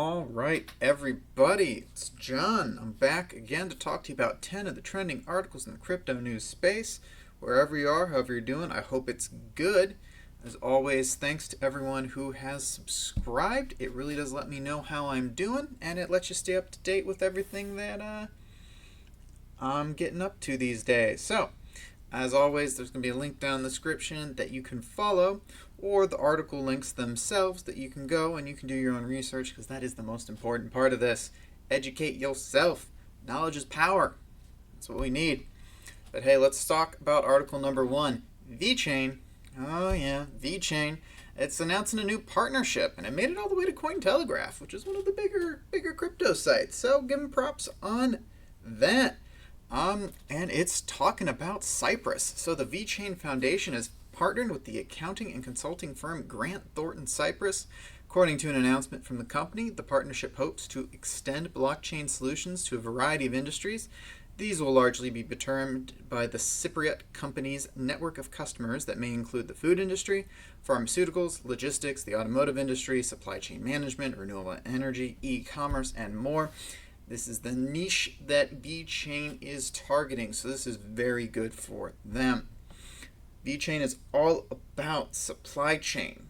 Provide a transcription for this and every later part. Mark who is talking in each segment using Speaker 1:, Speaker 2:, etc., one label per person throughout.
Speaker 1: All right, everybody, it's John. I'm back again to talk to you about 10 of the trending articles in the crypto news space. Wherever you are, however you're doing, I hope it's good. As always, thanks to everyone who has subscribed. It really does let me know how I'm doing, and it lets you stay up to date with everything that I'm getting up to these days. So, as always, there's going to be a link down in the description that you can follow, or the article links themselves that you can go and you can do your own research, because that is the most important part of this. Educate yourself. Knowledge is power. That's what we need. But hey, let's talk about article number 1. VECHAIN. Oh yeah, VECHAIN. It's announcing a new partnership, and it made it all the way to Cointelegraph, which is one of the bigger crypto sites. So give them props on that. And it's talking about CYPRUS. So the VECHAIN Foundation has partnered with the accounting and consulting firm Grant Thornton CYPRUS. According to an announcement from the company, the partnership hopes to extend blockchain solutions to a variety of industries. These will largely be determined by the Cypriot company's network of customers that may include the food industry, pharmaceuticals, logistics, the automotive industry, supply chain management, renewable energy, e-commerce, and more. This is the niche that VECHAIN is targeting, so this is very good for them. VECHAIN is all about supply chain,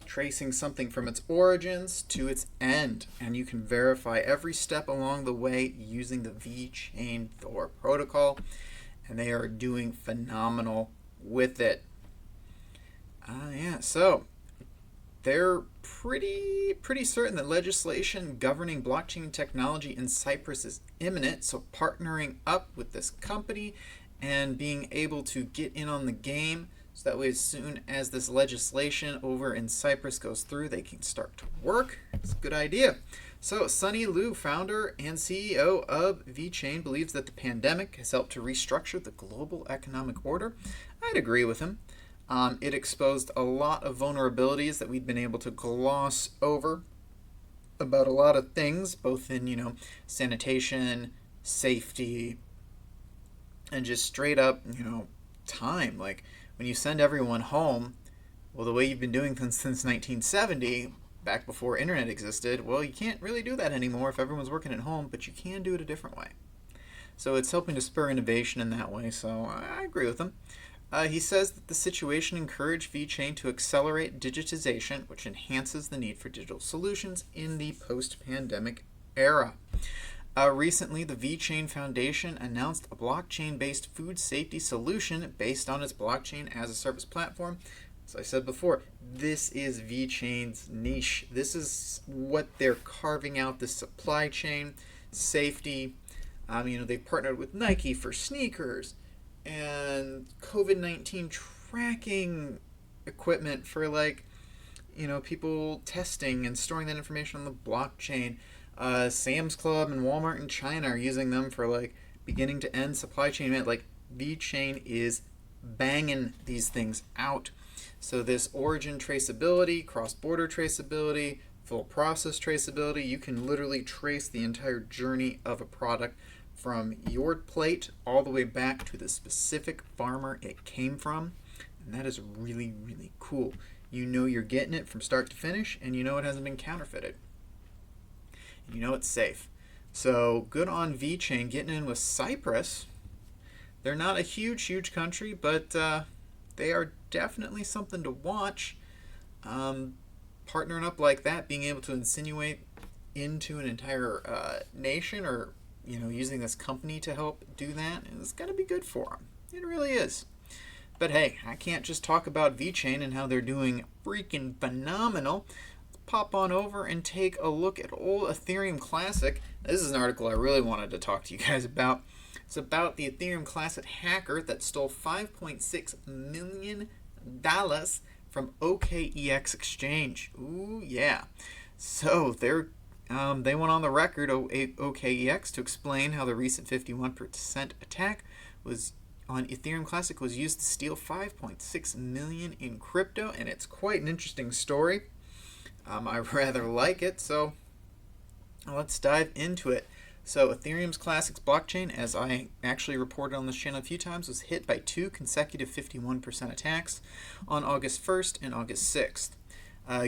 Speaker 1: tracing something from its origins to its end, and you can verify every step along the way using the VECHAIN Thor protocol, and they are doing phenomenal with it. So they're pretty certain that legislation governing blockchain technology in Cyprus is imminent, so partnering up with this company and being able to get in on the game, so that way as soon as this legislation over in Cyprus goes through, they can start to work. It's a good idea. So Sunny Liu, founder and CEO of VECHAIN, believes that the pandemic has helped to restructure the global economic order. I'd agree with him. It exposed a lot of vulnerabilities that we'd been able to gloss over about a lot of things, both in, sanitation, safety, and just straight up, time. Like, when you send everyone home, well, the way you've been doing things since 1970, back before internet existed, well, you can't really do that anymore if everyone's working at home, but you can do it a different way. So it's helping to spur innovation in that way, so I agree with him. He says that the situation encouraged VECHAIN to accelerate digitization, which enhances the need for digital solutions in the post-pandemic era. Recently, the VECHAIN Foundation announced a blockchain-based food safety solution based on its blockchain-as-a-service platform. As I said before, this is VECHAIN's niche. This is what they're carving out, the supply chain, safety. They've partnered with Nike for sneakers, and COVID-19 tracking equipment for people testing and storing that information on the blockchain. Sam's Club and Walmart in China are using them for beginning to end supply chain. VECHAIN is banging these things out. So this origin traceability, cross-border traceability, full process traceability, you can literally trace the entire journey of a product from your plate all the way back to the specific farmer it came from. And that is really, really cool. You know you're getting it from start to finish, and you know it hasn't been counterfeited. And you know it's safe. So good on VECHAIN getting in with Cyprus. They're not a huge country, but they are definitely something to watch. Partnering up like that, being able to insinuate into an entire nation, or using this company to help do that, is going to be good for them. It really is. But hey, I can't just talk about VECHAIN and how they're doing freaking phenomenal. Let's pop on over and take a look at old Ethereum Classic. This is an article I really wanted to talk to you guys about. It's about the Ethereum Classic hacker that stole $5.6 million from OKEx exchange. Ooh, yeah. So they went on the record, OKEx, to explain how the recent 51% attack on Ethereum Classic was used to steal $5.6 million in crypto, and it's quite an interesting story. I rather like it, so let's dive into it. So Ethereum Classic's blockchain, as I actually reported on this channel a few times, was hit by 2 consecutive 51% attacks on August 1st and August 6th.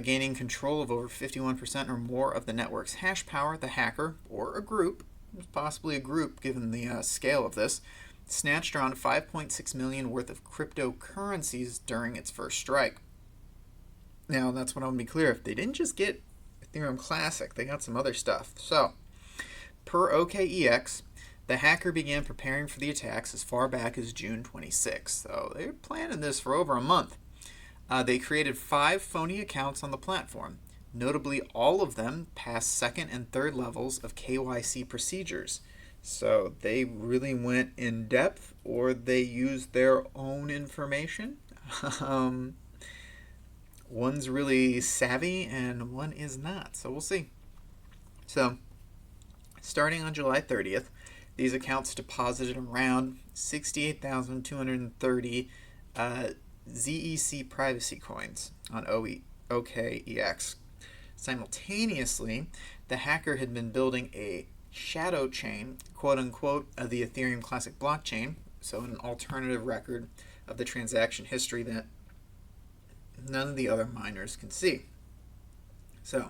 Speaker 1: gaining control of over 51% or more of the network's hash power. The hacker, or a group, possibly a group given the scale of this, snatched around 5.6 million worth of cryptocurrencies during its first strike. Now, that's what I want to be clear. If they didn't just get Ethereum Classic, they got some other stuff. So, per OKEx, the hacker began preparing for the attacks as far back as June 26. So, they were planning this for over a month. They created 5 phony accounts on the platform. Notably, all of them passed second and third levels of KYC procedures. So they really went in depth, or they used their own information. One's really savvy and one is not, so we'll see. So, starting on July 30th, these accounts deposited around 68,230 ZEC privacy coins on OKEx. Simultaneously, the hacker had been building a shadow chain, quote unquote, of the Ethereum Classic blockchain, so an alternative record of the transaction history that none of the other miners can see. So,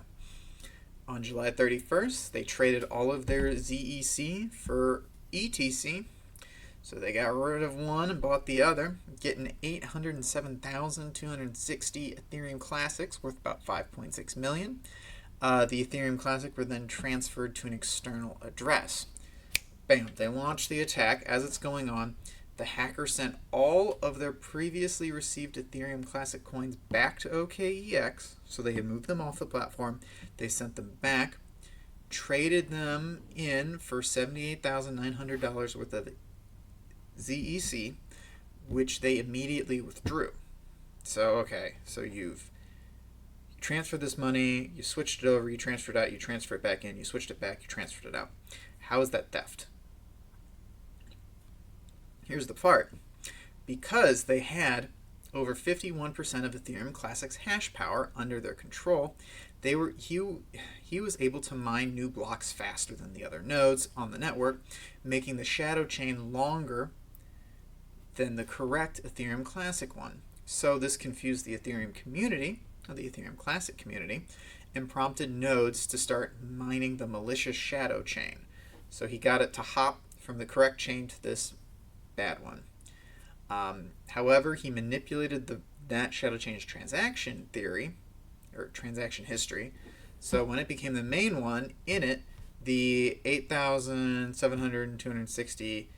Speaker 1: on July 31st, they traded all of their ZEC for ETC. So they got rid of one and bought the other, getting 807,260 Ethereum Classics worth about 5.6 million. The Ethereum Classic were then transferred to an external address. Bam, they launched the attack. As it's going on, the hacker sent all of their previously received Ethereum Classic coins back to OKEx, so they had moved them off the platform. They sent them back, traded them in for $78,900 worth of ZEC, which they immediately withdrew. So, okay, so you've transferred this money, you switched it over, you transferred it out, you transferred it back in, you switched it back, you transferred it out. How is that theft? Here's the part. Because they had over 51% of Ethereum Classic's hash power under their control, he was able to mine new blocks faster than the other nodes on the network, making the shadow chain longer than the correct Ethereum Classic one. So this confused the Ethereum community, or the Ethereum Classic community, and prompted nodes to start mining the malicious shadow chain. So he got it to hop from the correct chain to this bad one. However, he manipulated that shadow chain's transaction theory, or transaction history. So when it became the main one, in it, the 8,760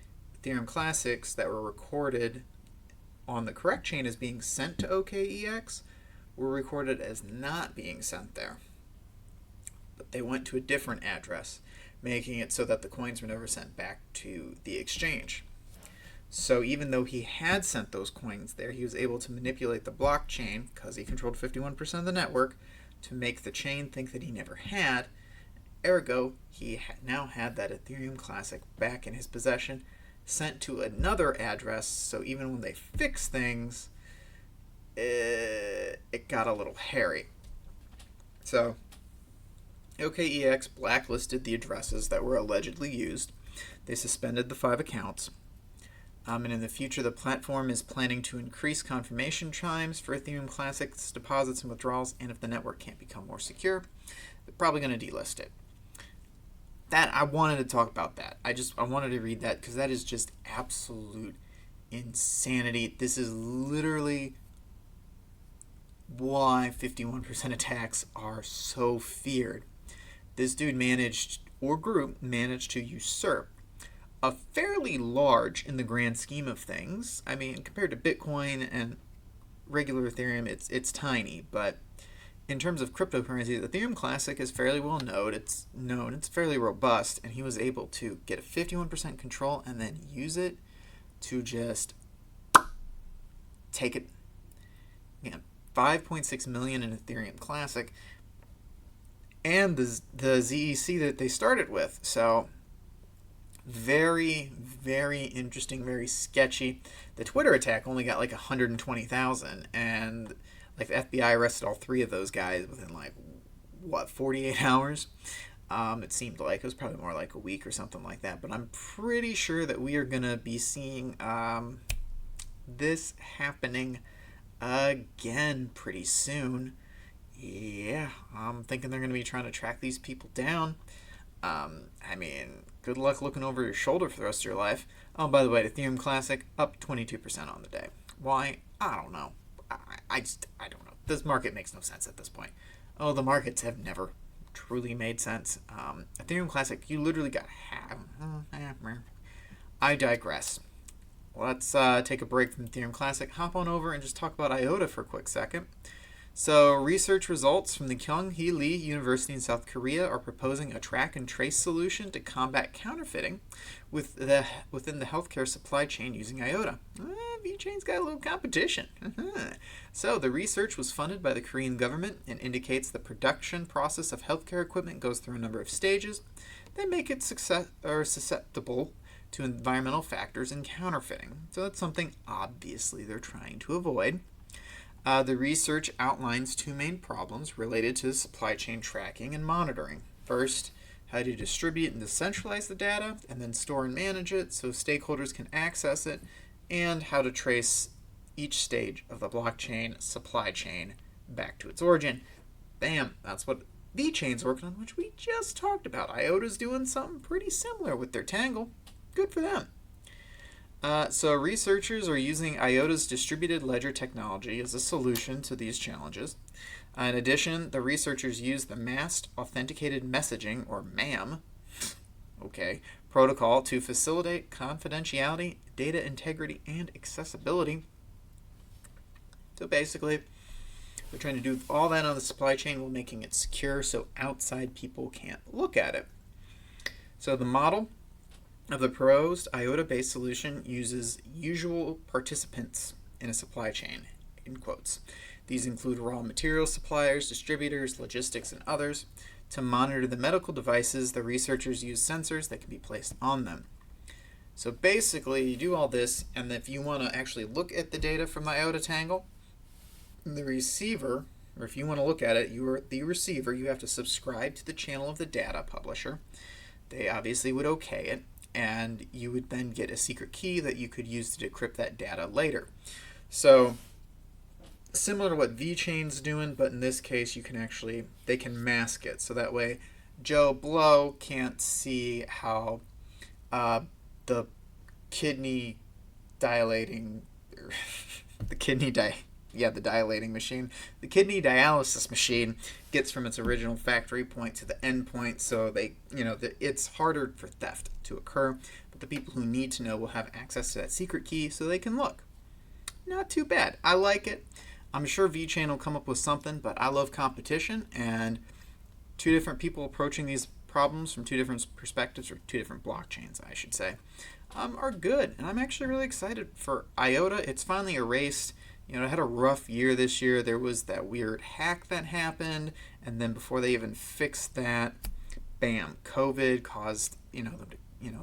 Speaker 1: Ethereum Classics that were recorded on the correct chain as being sent to OKEx were recorded as not being sent there. But they went to a different address, making it so that the coins were never sent back to the exchange. So even though he had sent those coins there, he was able to manipulate the blockchain, because he controlled 51% of the network, to make the chain think that he never had. Ergo, he now had that Ethereum Classic back in his possession, sent to another address, so even when they fixed things, it got a little hairy. So, OKEx blacklisted the addresses that were allegedly used. They suspended the 5 accounts. And in the future, the platform is planning to increase confirmation times for Ethereum Classic's deposits and withdrawals, and if the network can't become more secure, they're probably going to delist it. That, I wanted to talk about that. I wanted to read that because that is just absolute insanity. This is literally why 51% attacks are so feared. This dude group managed to usurp a fairly large, in the grand scheme of things. I mean, compared to Bitcoin and regular Ethereum, it's tiny, but in terms of cryptocurrencies, Ethereum Classic is fairly well known. It's fairly robust, and he was able to get a 51% control and then use it to just take it. 5.6 million in Ethereum Classic, and the ZEC that they started with. So very, very interesting, very sketchy. The Twitter attack only got like 120,000, and like the FBI arrested all 3 of those guys within 48 hours. It seemed like it was probably more like a week or something like that. But I'm pretty sure that we are gonna be seeing this happening again pretty soon. Yeah, I'm thinking they're going to be trying to track these people down. Good luck looking over your shoulder for the rest of your life. Oh, by the way, Ethereum Classic up 22% on the day. Why? I don't know. I don't know. This market makes no sense at this point. Oh, the markets have never truly made sense. Ethereum Classic, you literally got half. I digress. Let's take a break from Ethereum Classic, hop on over and just talk about IOTA for a quick second. So, research results from the Kyung-hee Lee University in South Korea are proposing a track and trace solution to combat counterfeiting within the healthcare supply chain using IOTA. VeChain's got a little competition. So, the research was funded by the Korean government and indicates the production process of healthcare equipment goes through a number of stages that make it susceptible to environmental factors and counterfeiting. So, that's something obviously they're trying to avoid. The research outlines two main problems related to supply chain tracking and monitoring. First, how to distribute and decentralize the data, and then store and manage it so stakeholders can access it, and how to trace each stage of the blockchain supply chain back to its origin. Bam, that's what VeChain's working on, which we just talked about. IOTA's doing something pretty similar with their Tangle. Good for them. So researchers are using IOTA's distributed ledger technology as a solution to these challenges. In addition, the researchers use the Masked Authenticated Messaging, or MAM, protocol to facilitate confidentiality, data integrity, and accessibility. So basically, they're trying to do all that on the supply chain while making it secure so outside people can't look at it. So the model of the proposed IOTA-based solution uses usual participants in a supply chain, in quotes. These include raw material suppliers, distributors, logistics, and others. To monitor the medical devices, the researchers use sensors that can be placed on them. So basically, you do all this, and if you want to actually look at the data from the IOTA Tangle, the receiver, or if you want to look at it, you are the receiver, you have to subscribe to the channel of the data publisher. They obviously would okay it, and you would then get a secret key that you could use to decrypt that data later. So similar to what VeChain's doing, but in this case they can mask it, so that way Joe Blow can't see how the kidney dilating the dilating machine, the kidney dialysis machine gets from its original factory point to the end point, so it's harder for theft to occur, but the people who need to know will have access to that secret key so they can look. Not too bad. I like it. I'm sure VeChain will come up with something, but I love competition, and two different people approaching these problems from two different perspectives, or two different blockchains, I should say, are good, and I'm actually really excited for IOTA. It's finally erased. It had a rough year this year. There was that weird hack that happened, and then before they even fixed that, bam, COVID caused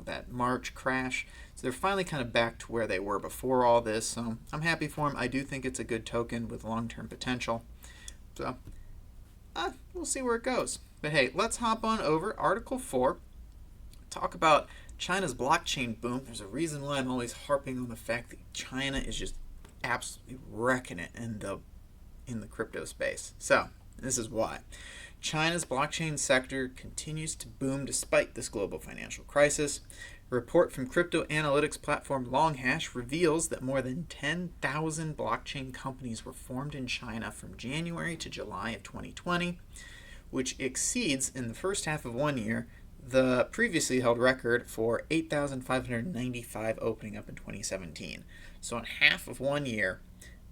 Speaker 1: that March crash. So they're finally kind of back to where they were before all this. So I'm happy for them. I do think it's a good token with long-term potential. So we'll see where it goes. But hey, let's hop on over Article 4. Talk about China's blockchain boom. There's a reason why I'm always harping on the fact that China is just absolutely wrecking it in the crypto space. So this is why. China's blockchain sector continues to boom despite this global financial crisis. A report from crypto analytics platform Longhash reveals that more than 10,000 blockchain companies were formed in China from January to July of 2020, which exceeds, in the first half of 1 year, the previously held record for 8,595 opening up in 2017. So in half of 1 year,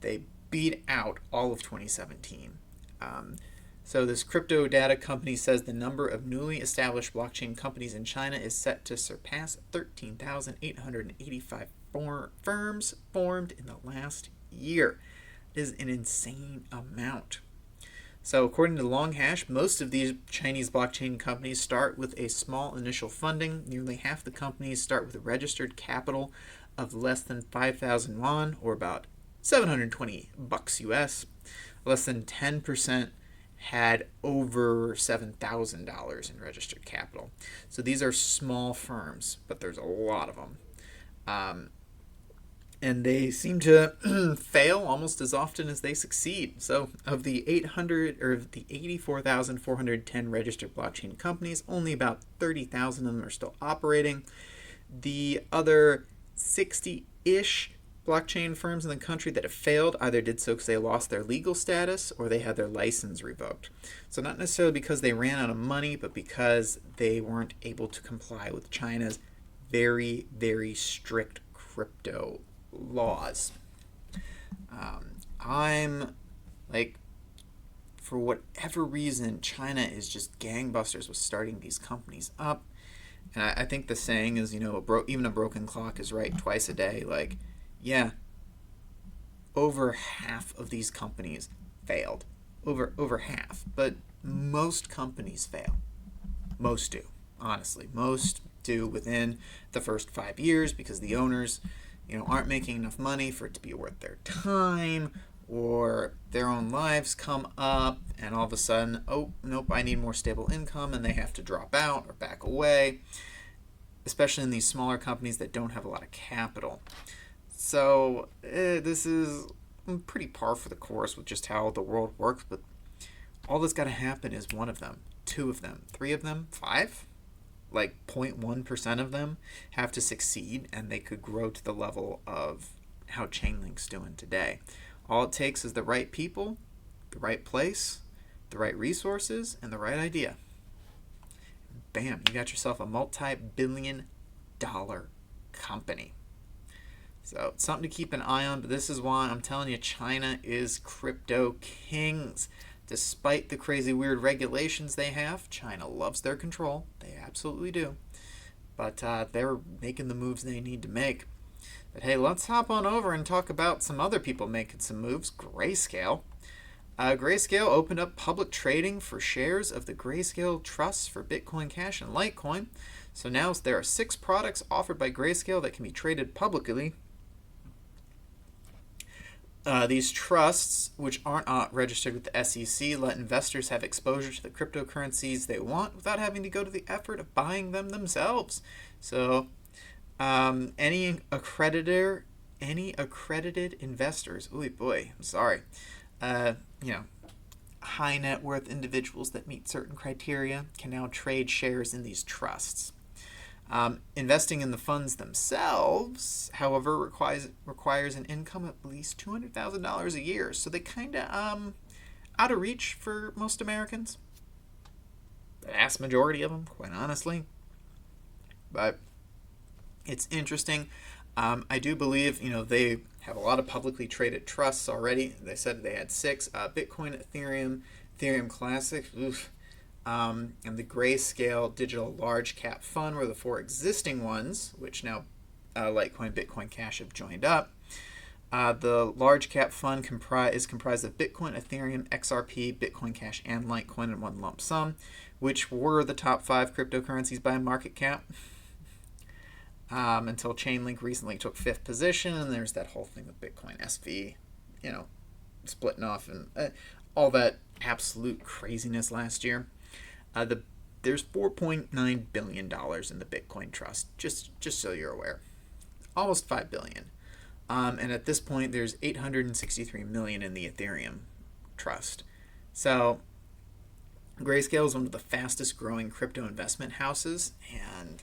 Speaker 1: they beat out all of 2017. So this crypto data company says the number of newly established blockchain companies in China is set to surpass 13,885 firms formed in the last year. It is an insane amount. So according to Longhash, most of these Chinese blockchain companies start with a small initial funding. Nearly half the companies start with a registered capital of less than 5,000 won, or about $720 US. Less than 10% had over $7,000 in registered capital. So these are small firms, but there's a lot of them. and they seem to fail almost as often as they succeed. So, of the 84,410 registered blockchain companies, only about 30,000 of them are still operating. The other 60-ish blockchain firms in the country that have failed either did so because they lost their legal status or they had their license revoked. So not necessarily because they ran out of money, but because they weren't able to comply with China's very, very strict crypto laws. I'm like, for whatever reason, China is just gangbusters with starting these companies up. And I think the saying is, even a broken clock is right twice a day. Like, yeah, over half of these companies failed. Over half. But most companies fail. Most do, honestly. Most do within the first 5 years because the owners, aren't making enough money for it to be worth their time, or their own lives come up and all of a sudden, oh, nope, I need more stable income, and they have to drop out or back away, especially in these smaller companies that don't have a lot of capital. So this is pretty par for the course with just how the world works, but all that's got to happen is one of them, two of them, three of them, five? Like 0.1% of them have to succeed, and they could grow to the level of how Chainlink's doing today. All it takes is the right people, the right place, the right resources, and the right idea. Bam, you got yourself a multi-billion-dollar company. So it's something to keep an eye on, but this is why I'm telling you, China is crypto kings. Despite the crazy weird regulations they have, China loves their control. They absolutely do. But they're making the moves they need to make. But hey, let's hop on over and talk about some other people making some moves. Grayscale. Grayscale opened up public trading for shares of the Grayscale Trusts for Bitcoin Cash and Litecoin. So now there are 6 products offered by Grayscale that can be traded publicly. These trusts, which aren't registered with the SEC, let investors have exposure to the cryptocurrencies they want without having to go to the effort of buying them themselves. So any accredited investors, high net worth individuals that meet certain criteria can now trade shares in these trusts. Investing in the funds themselves, however, requires an income of at least $200,000 a year. So they kind of out of reach for most Americans. The vast majority of them, quite honestly. But it's interesting. I do believe, they have a lot of publicly traded trusts already. They said they had 6. Bitcoin, Ethereum Classic, and the Grayscale Digital Large Cap Fund were the 4 existing ones, which now Litecoin, Bitcoin Cash have joined up. The Large Cap Fund is comprised of Bitcoin, Ethereum, XRP, Bitcoin Cash, and Litecoin in one lump sum, which were the top 5 cryptocurrencies by market cap. Until Chainlink recently took 5th position, and there's that whole thing with Bitcoin SV, splitting off and all that absolute craziness last year. There's $4.9 billion in the Bitcoin Trust, just so you're aware. Almost $5 billion. And at this point, there's $863 million in the Ethereum Trust. So Grayscale is one of the fastest growing crypto investment houses, and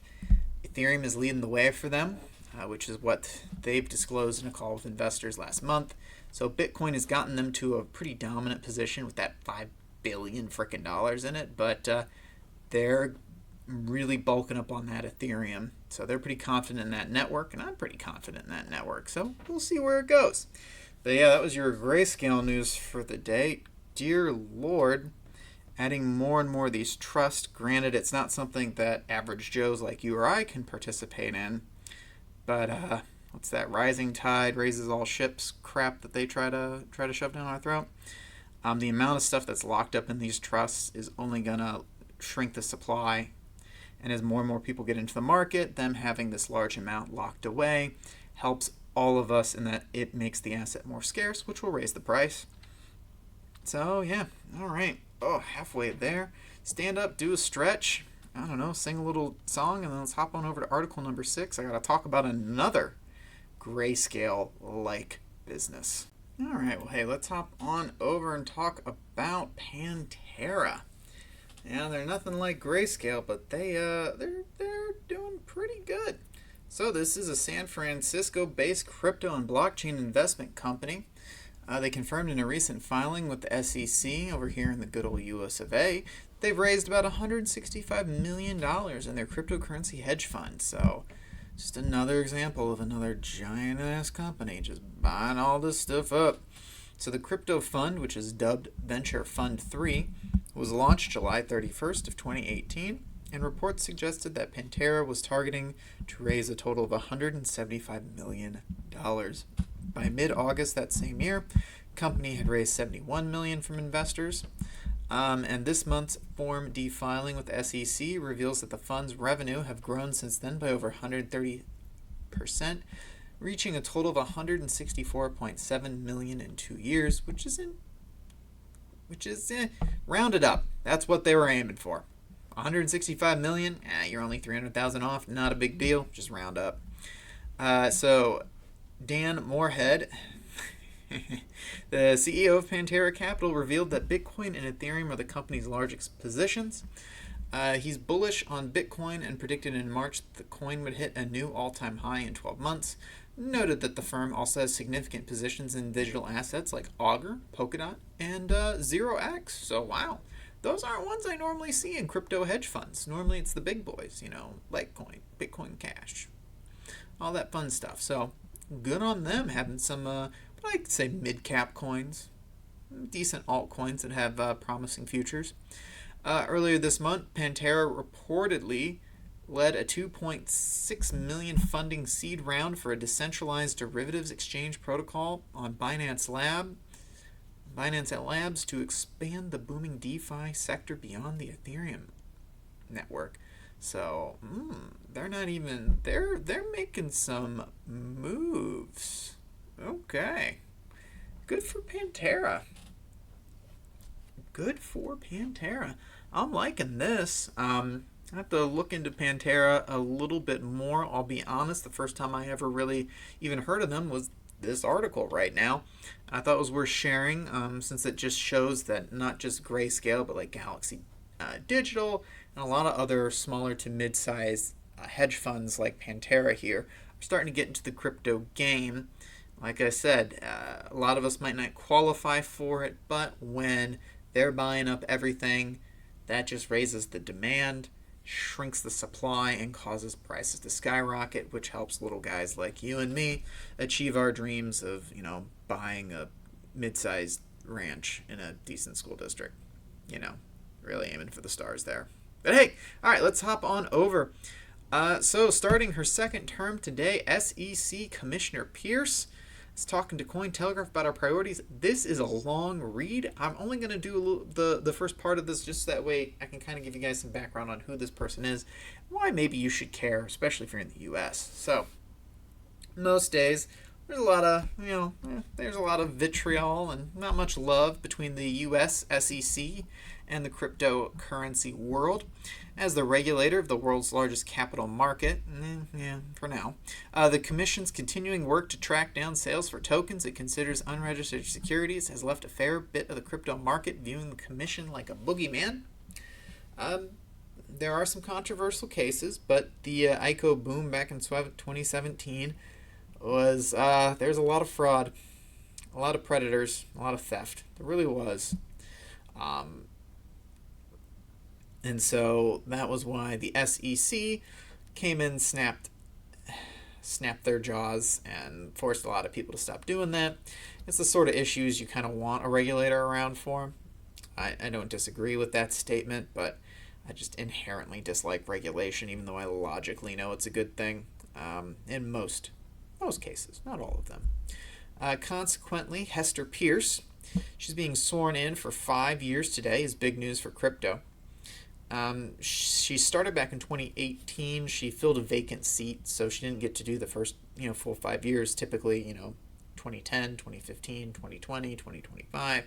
Speaker 1: Ethereum is leading the way for them, which is what they've disclosed in a call with investors last month. So Bitcoin has gotten them to a pretty dominant position with that $5 billion frickin' dollars in it, but they're really bulking up on that Ethereum. So they're pretty confident in that network, and I'm pretty confident in that network. So we'll see where it goes. But yeah, that was your Grayscale news for the day. Dear Lord, adding more and more of these trusts. Granted, it's not something that average Joes like you or I can participate in, but what's that? Rising tide raises all ships crap that they try to shove down our throat. The amount of stuff that's locked up in these trusts is only gonna shrink the supply, and as more and more people get into the market, them having this large amount locked away helps all of us in that it makes the asset more scarce, which will raise the price. So yeah, all right. Oh, halfway there. Stand up, do a stretch. I don't know, sing a little song, and then let's hop on over to article number 6. I got to talk about another Grayscale-like business. All right, well, hey, let's hop on over and talk about Pantera. Yeah, they're nothing like Grayscale, but they're doing pretty good. So this is a San Francisco-based crypto and blockchain investment company. They confirmed in a recent filing with the SEC over here in the good old US of A, they've raised about $165 million in their cryptocurrency hedge fund. So just another example of another giant-ass company just buying all this stuff up. So the crypto fund, which is dubbed Venture Fund 3, was launched July 31st of 2018, and reports suggested that Pantera was targeting to raise a total of $175 million. By mid-August that same year, the company had raised $71 million from investors. And this month's Form D filing with the SEC reveals that the fund's revenue have grown since then by over 130%, reaching a total of $164.7 million in 2 years, which is rounded up. That's what they were aiming for. 165 million, you're only 300,000 off, not a big deal, just round up. So Dan Moorhead, the CEO of Pantera Capital, revealed that Bitcoin and Ethereum are the company's largest positions. He's bullish on Bitcoin and predicted in March that the coin would hit a new all-time high in 12 months. Noted that the firm also has significant positions in digital assets like Augur, Polkadot, and 0x. So wow, those aren't ones I normally see in crypto hedge funds. Normally it's the big boys, Litecoin, Bitcoin Cash, all that fun stuff. So good on them having some, what I like to say, mid-cap coins, decent altcoins that have promising futures. Earlier this month, Pantera reportedly led a $2.6 million funding seed round for a decentralized derivatives exchange protocol on Binance Labs to expand the booming DeFi sector beyond the Ethereum network. So they're making some moves. Okay, good for Pantera. I'm liking this. I have to look into Pantera a little bit more. I'll be honest, the first time I ever really even heard of them was this article right now. I thought it was worth sharing since it just shows that not just Grayscale, but like Galaxy Digital and a lot of other smaller to mid-sized hedge funds like Pantera here are starting to get into the crypto game. Like I said, a lot of us might not qualify for it, but when they're buying up everything, that just raises the demand, shrinks the supply, and causes prices to skyrocket, which helps little guys like you and me achieve our dreams of, buying a mid-sized ranch in a decent school district. Really aiming for the stars there. But hey, all right, let's hop on over. So starting her second term today, SEC Commissioner Pierce is talking to Cointelegraph about our priorities. This is a long read. I'm only going to do the first part of this just that way I can kind of give you guys some background on who this person is, why maybe you should care, especially if you're in the U.S. So most days there's a lot of vitriol and not much love between the U.S. SEC and the cryptocurrency world. As the regulator of the world's largest capital market, for now, the Commission's continuing work to track down sales for tokens it considers unregistered securities has left a fair bit of the crypto market viewing the Commission like a boogeyman. There are some controversial cases, but the ICO boom back in 2017 was, there's a lot of fraud, a lot of predators, a lot of theft. There really was. And so that was why the SEC came in, snapped their jaws, and forced a lot of people to stop doing that. It's the sort of issues you kind of want a regulator around for. I don't disagree with that statement, but I just inherently dislike regulation, even though I logically know it's a good thing in most cases, not all of them. Consequently, Hester Pierce, she's being sworn in for 5 years today, is big news for crypto. She started back in 2018. She filled a vacant seat, so she didn't get to do the first, full 5 years, typically, 2010, 2015, 2020, 2025.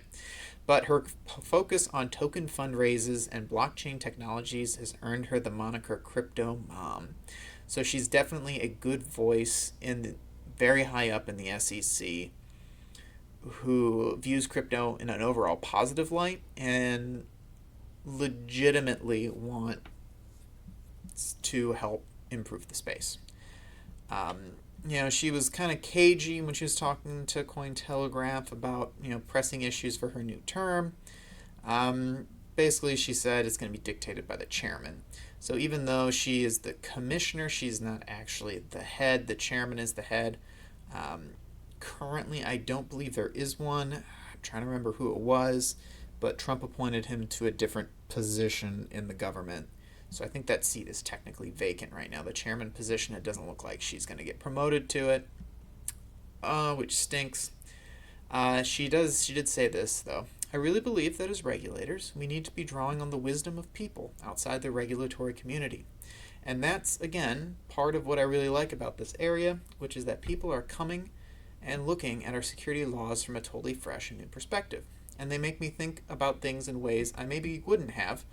Speaker 1: But her focus on token fundraisers and blockchain technologies has earned her the moniker Crypto Mom. So she's definitely a good voice in very high up in the SEC who views crypto in an overall positive light and legitimately want to help improve the space. She was kind of cagey when she was talking to Cointelegraph about, pressing issues for her new term. Basically, she said it's going to be dictated by the chairman. So even though she is the commissioner, she's not actually the head. The chairman is the head. Currently, I don't believe there is one. I'm trying to remember who it was, but Trump appointed him to a different position in the government. So I think that seat is technically vacant right now. The chairman position, it doesn't look like she's going to get promoted to it, which stinks. She did say this, though. I really believe that as regulators, we need to be drawing on the wisdom of people outside the regulatory community. And that's, again, part of what I really like about this area, which is that people are coming and looking at our security laws from a totally fresh and new perspective. And they make me think about things in ways I maybe wouldn't have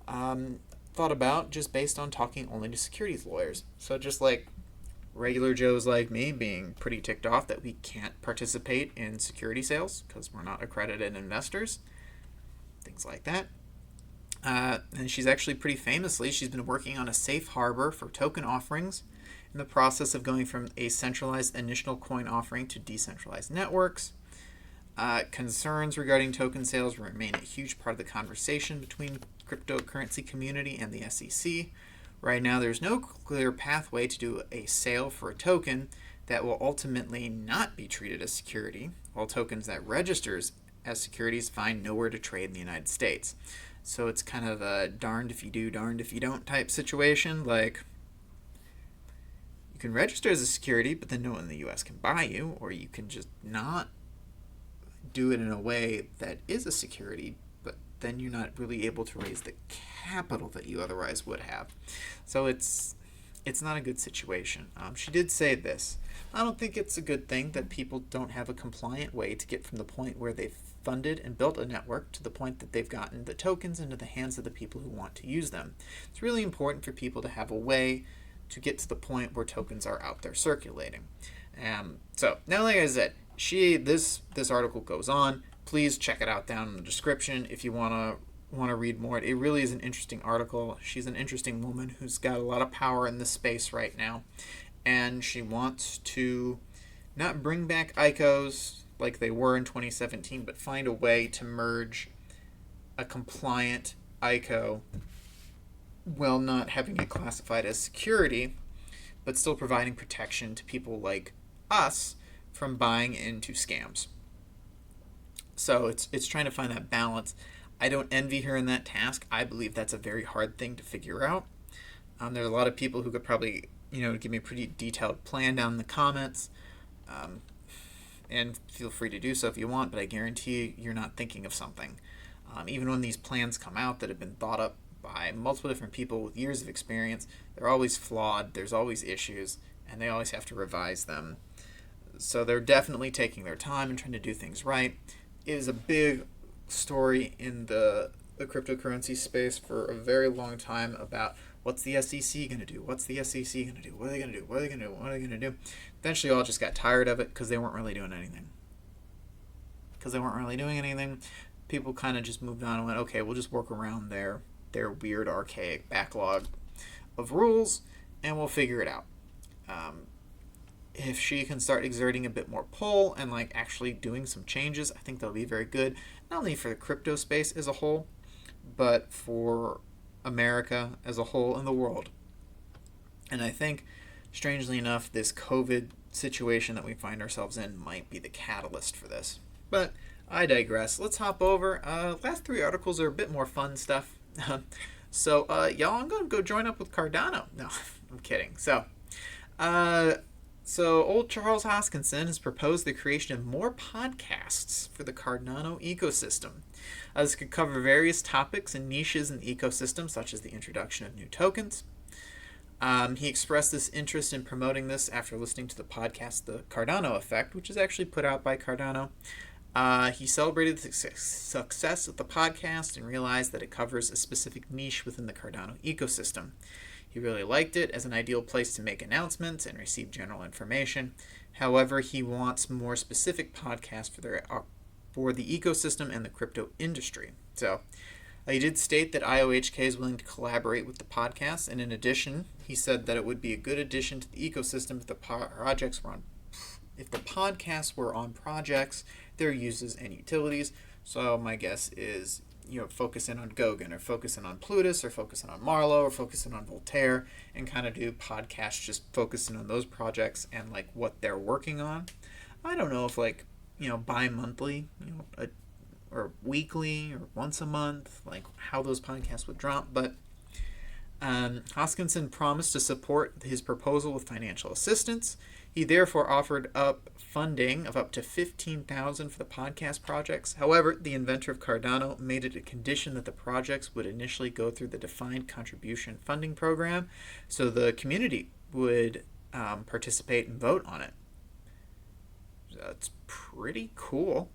Speaker 1: thought about just based on talking only to securities lawyers. So just like regular Joes like me being pretty ticked off that we can't participate in security sales because we're not accredited investors, things like that. And she's actually pretty famously, she's been working on a safe harbor for token offerings in the process of going from a centralized initial coin offering to decentralized networks. Concerns regarding token sales remain a huge part of the conversation between cryptocurrency community and the SEC. Right now, there's no clear pathway to do a sale for a token that will ultimately not be treated as security, while tokens that registers as securities find nowhere to trade in the United States. So it's kind of a darned if you do, darned if you don't type situation. Like, you can register as a security, but then no one in the U.S. can buy you, or you can just not do it in a way that is a security, but then you're not really able to raise the capital that you otherwise would have. So it's not a good situation. She did say this. I don't think it's a good thing that people don't have a compliant way to get from the point where they've funded and built a network to the point that they've gotten the tokens into the hands of the people who want to use them. It's really important for people to have a way to get to the point where tokens are out there circulating. So now, like I said, this article goes on. Please check it out down in the description if you want to read more. It really is an interesting article. She's an interesting woman who's got a lot of power in this space right now, and she wants to not bring back ICOs like they were in 2017, but find a way to merge a compliant ICO while not having it classified as security, but still providing protection to people like us from buying into scams. So it's trying to find that balance. I don't envy her in that task. I believe that's a very hard thing to figure out. There's a lot of people who could probably, give me a pretty detailed plan down in the comments. And feel free to do so if you want, but I guarantee you're not thinking of something. Even when these plans come out that have been thought up by multiple different people with years of experience, they're always flawed, there's always issues, and they always have to revise them. So they're definitely taking their time and trying to do things right. It is a big story in the cryptocurrency space for a very long time about what's the SEC going to do? What's the SEC going to do? What are they going to do? What are they going to do? What are they going to do? Eventually, all just got tired of it because they weren't really doing anything. People kind of just moved on and went, okay, we'll just work around their weird, archaic backlog of rules, and we'll figure it out. If she can start exerting a bit more pull and actually doing some changes, I think that'll be very good, not only for the crypto space as a whole, but for America as a whole and the world. And I think, strangely enough, this COVID situation that we find ourselves in might be the catalyst for this. But I digress. Let's hop over. Last three articles are a bit more fun stuff. So, y'all, I'm going to go join up with Cardano. No, I'm kidding. So old Charles Hoskinson has proposed the creation of more podcasts for the Cardano ecosystem. This could cover various topics and niches in the ecosystem, such as the introduction of new tokens. He expressed this interest in promoting this after listening to the podcast The Cardano Effect, which is actually put out by Cardano. He celebrated the success of the podcast and realized that it covers a specific niche within the Cardano ecosystem. He He really liked it as an ideal place to make announcements and receive general information. However, he wants more specific podcasts for the ecosystem and the crypto industry. So he did state that IOHK is willing to collaborate with the podcast, and in addition, he said that it would be a good addition to the ecosystem if the podcasts were on projects, their uses, and utilities. So my guess is, focusing on Gauguin, or focusing on Plutus, or focusing on Marlowe, or focusing on Voltaire, and kind of do podcasts just focusing on those projects and like what they're working on. I don't know if bi-monthly, or weekly, or once a month, like how those podcasts would drop, but Hoskinson promised to support his proposal with financial assistance. He therefore offered up funding of up to $15,000 for the podcast projects. However, the inventor of Cardano made it a condition that the projects would initially go through the defined contribution funding program, so the community would participate and vote on it. That's pretty cool,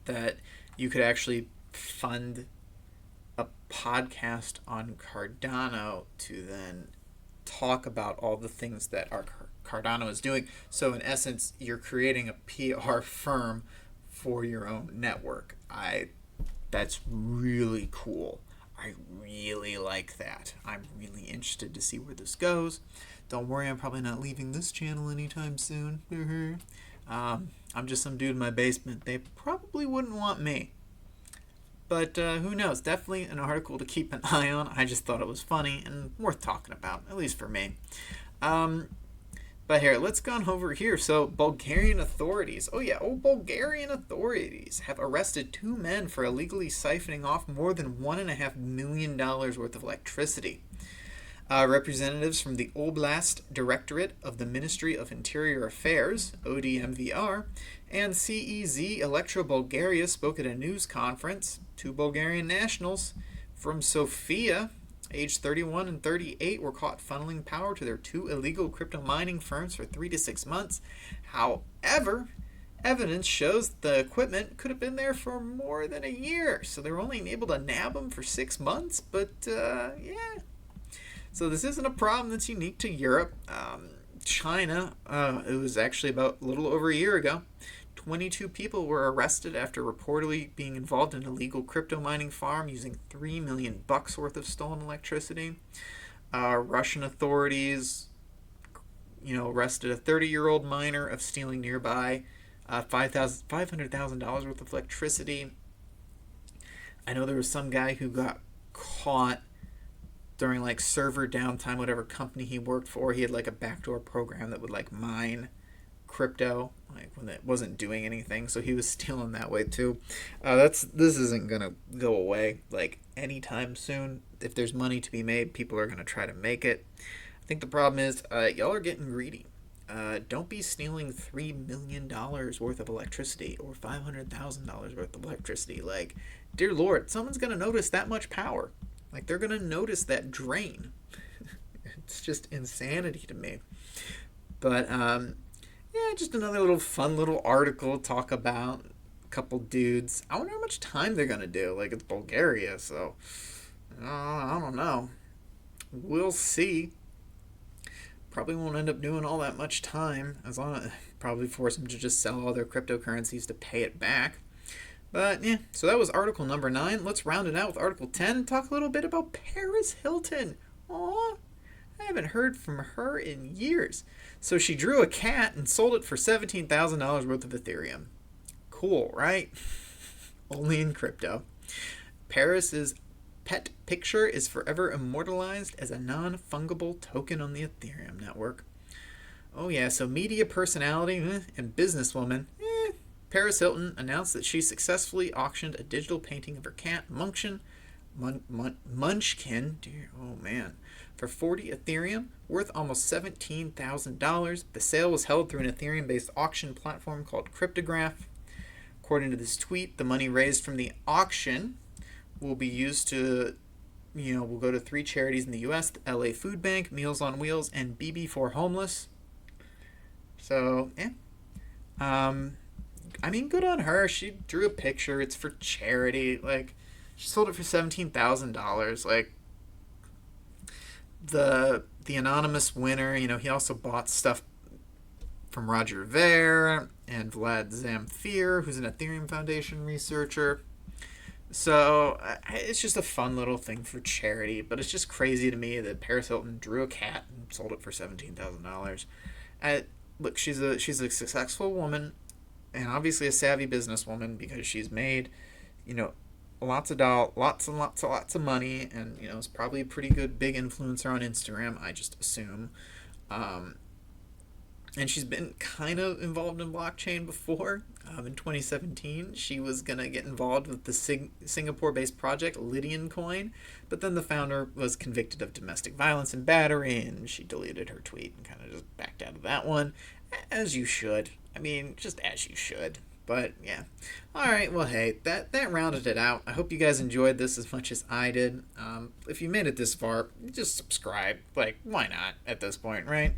Speaker 1: that you could actually fund a podcast on Cardano to then talk about all the things that our Cardano is doing. So in essence, you're creating a PR firm for your own network. That's really cool. I really like that. I'm really interested to see where this goes. Don't worry, I'm probably not leaving this channel anytime soon. I'm just some dude in my basement. They probably wouldn't want me. But who knows? Definitely an article to keep an eye on. I just thought it was funny and worth talking about, at least for me. But here, let's go on over here. So, Bulgarian authorities. Bulgarian authorities have arrested 2 men for illegally siphoning off more than $1.5 million worth of electricity. Representatives from the Oblast Directorate of the Ministry of Interior Affairs, ODMVR, and CEZ Electro Bulgaria spoke at a news conference. 2 Bulgarian nationals from Sofia, aged 31 and 38, were caught funneling power to their 2 illegal crypto mining firms for 3 to 6 months. However, evidence shows the equipment could have been there for more than a year, so they were only able to nab them for 6 months, but yeah. So this isn't a problem that's unique to Europe. China, it was actually about a little over a year ago, 22 people were arrested after reportedly being involved in a illegal crypto mining farm using $3 million worth of stolen electricity. Russian authorities, arrested a 30-year-old miner of stealing nearby $500,000 worth of electricity. I know there was some guy who got caught during server downtime, whatever company he worked for. He had a backdoor program that would mine crypto when it wasn't doing anything, so he was stealing that way too. This isn't gonna go away anytime soon. If there's money to be made, people are gonna try to make it. I think the problem is y'all are getting greedy. Don't be stealing $3 million worth of electricity or $500,000 worth of electricity. Dear Lord, someone's gonna notice that much power. They're gonna notice that drain. It's just insanity to me. But yeah, just another fun little article to talk about. A couple dudes. I wonder how much time they're gonna do. It's Bulgaria, so I don't know. We'll see. Probably won't end up doing all that much time. Probably force them to just sell all their cryptocurrencies to pay it back. But yeah, so that was article number 9. Let's round it out with article 10 and talk a little bit about Paris Hilton. Aww, I haven't heard from her in years. So she drew a cat and sold it for $17,000 worth of Ethereum. Cool, right? Only in crypto. Paris's pet picture is forever immortalized as a non-fungible token on the Ethereum network. Oh yeah, so media personality and businesswoman Paris Hilton announced that she successfully auctioned a digital painting of her cat, Munchkin, for 40 Ethereum, worth almost $17,000. The sale was held through an Ethereum-based auction platform called Cryptograph. According to this tweet, the money raised from the auction will be used to, will go to 3 charities in the U.S., the LA Food Bank, Meals on Wheels, and BB4 Homeless. So, yeah. Good on her. She drew a picture. It's for charity. She sold it for $17,000. the anonymous winner, he also bought stuff from Roger Ver and Vlad Zamfir, who's an Ethereum Foundation researcher. So it's just a fun little thing for charity, but it's just crazy to me that Paris Hilton drew a cat and sold it for $17,000. Look, she's a successful woman, and obviously a savvy businesswoman, because she's made, lots of money, and is probably a pretty good big influencer on Instagram, I just assume. Um, and she's been kind of involved in blockchain before. In 2017, she was gonna get involved with the Singapore-based project Litecoin, but then the founder was convicted of domestic violence and battery, and she deleted her tweet and kind of just backed out of that one, as you should. I mean, just as you should. But yeah. All right. Well, hey, that rounded it out. I hope you guys enjoyed this as much as I did. If you made it this far, just subscribe. Like, why not at this point, right?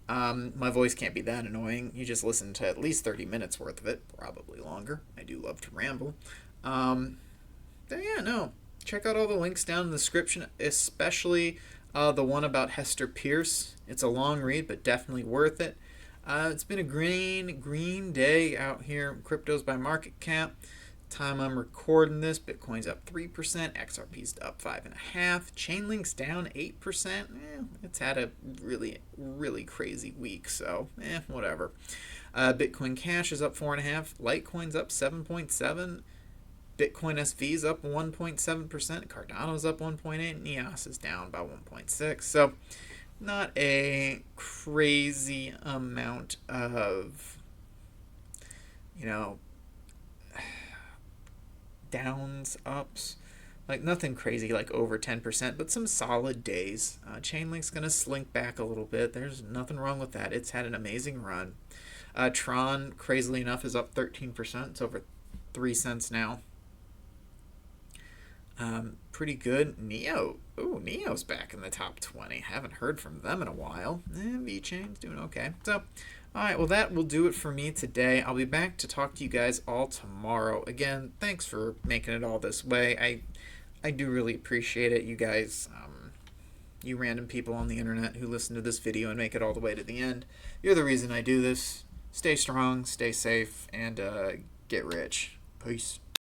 Speaker 1: My voice can't be that annoying. You just listen to at least 30 minutes worth of it, probably longer. I do love to ramble. Yeah, no. Check out all the links down in the description, especially the one about Hester Pierce. It's a long read, but definitely worth it. It's been a green day out here. Cryptos by market cap. Time I'm recording this, Bitcoin's up 3%, XRP's up 5.5%, Chainlink's down 8%. It's had a really, really crazy week, so whatever. Bitcoin Cash is up 4.5%, Litecoin's up 7.7%, Bitcoin SV's up 1.7%, Cardano's up 1.8%, and EOS is down by 1.6%. So not a crazy amount of, downs, ups, like nothing crazy, like over 10%, but some solid days. Chainlink's gonna slink back a little bit. There's nothing wrong with that. It's had an amazing run. Tron, crazily enough, is up 13%. It's over 3 cents now. Pretty good. Neo's back in the top 20. Haven't heard from them in a while. VeChain's doing okay. So, alright, well, that will do it for me today. I'll be back to talk to you guys all tomorrow. Again, thanks for making it all this way. I do really appreciate it. You guys, you random people on the internet who listen to this video and make it all the way to the end. You're the reason I do this. Stay strong, stay safe, and get rich. Peace.